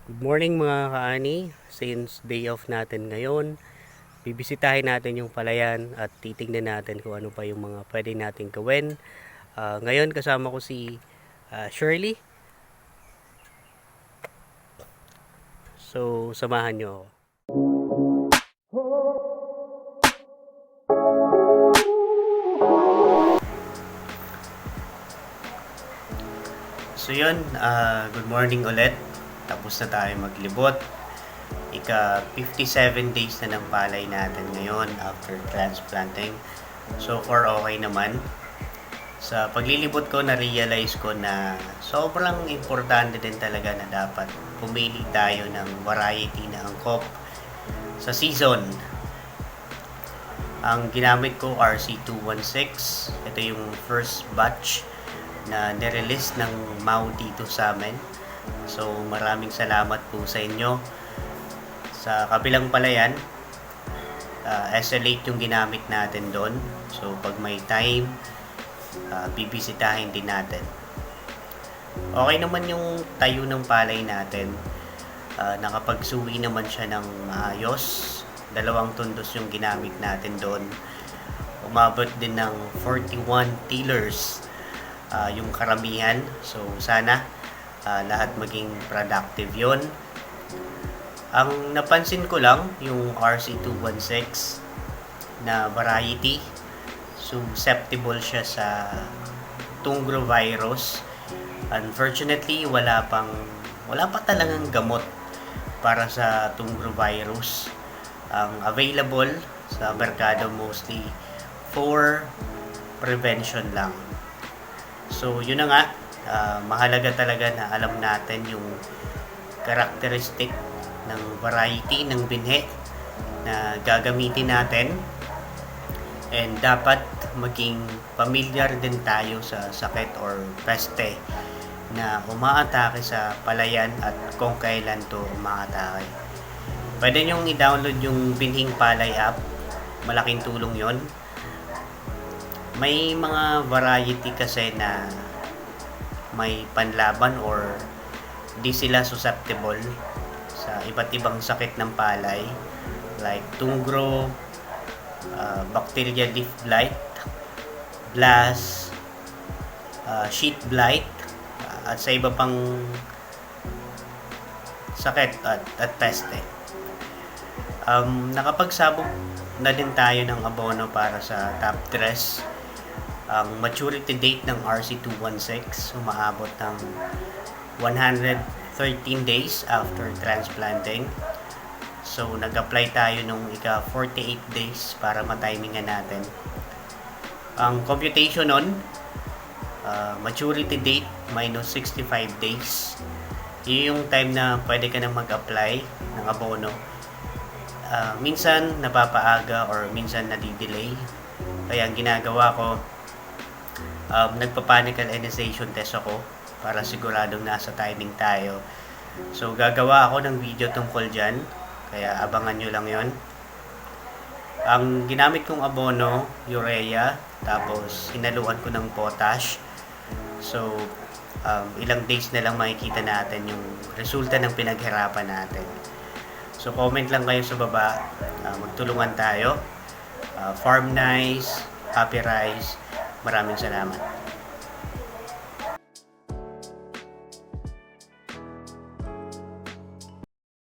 Good morning mga kaani. Since day off natin ngayon, bibisitahin natin yung palayan at titingnan natin kung ano pa yung mga pwede natin gawin. Ngayon kasama ko si Shirley. So, samahan nyo ako. So yun, good morning ulit. Tapos na tayo maglibot. Ika 57 days na ng palay natin ngayon after transplanting. So far okay naman. Sa paglilibot ko, na-realize ko na sobrang importante din talaga na dapat pumili tayo ng variety na angkop sa season. Ang ginamit ko RC216. Ito yung first batch na nirelease ng MAU dito sa amin. So maraming salamat po sa inyo. Sa kabilang palayan, SL8 yung ginamit natin doon. So pag may time, bibisitahin din natin. Okay naman yung tayo ng palay natin. Nakapagsuwi naman siya ng maayos. 2 tundos yung ginamit natin doon. Umabot din ng 41 tillers yung karamihan. So sana lahat maging productive yon. Ang napansin ko lang yung RC216 na variety, susceptible siya sa Tungro virus. Unfortunately, wala pa talagang gamot para sa Tungro virus. Ang available sa merkado mostly for prevention lang. So yun na nga, mahalaga talaga na alam natin yung characteristic ng variety ng binhi na gagamitin natin, and dapat maging familiar din tayo sa sakit or peste na umaatake sa palayan at kung kailan to umaatake. Pwede nyong i-download yung Binhing Palay app, malaking tulong yon. May mga variety kasi na may panlaban or di sila susceptible sa iba't ibang sakit ng palay like Tungro, bacteria leaf blight, blast, sheet blight, at sa iba pang sakit at peste. Nakapagsabog na din tayo ng abono para sa top dress. Ang maturity date ng RC216 umaabot ng 113 days after transplanting. So nag-apply tayo nung ika 48 days para matimingan natin. Ang computation nun, maturity date minus 65 days. Yun yung time na pwede ka na mag-apply ng abono. Minsan napapaaga or minsan nadidelay. Kaya ang ginagawa ko, nagpa-panical ionization test ako para siguradong nasa timing tayo. So gagawa ako ng video tungkol dyan, kaya abangan nyo lang yon. Ang ginamit kong abono, urea, tapos hinaluan ko ng potash. So ilang days na lang makikita natin yung resulta ng pinaghirapan natin. So comment lang kayo sa baba, magtulungan tayo. Farm Nice, Happy Rice, maraming salamat.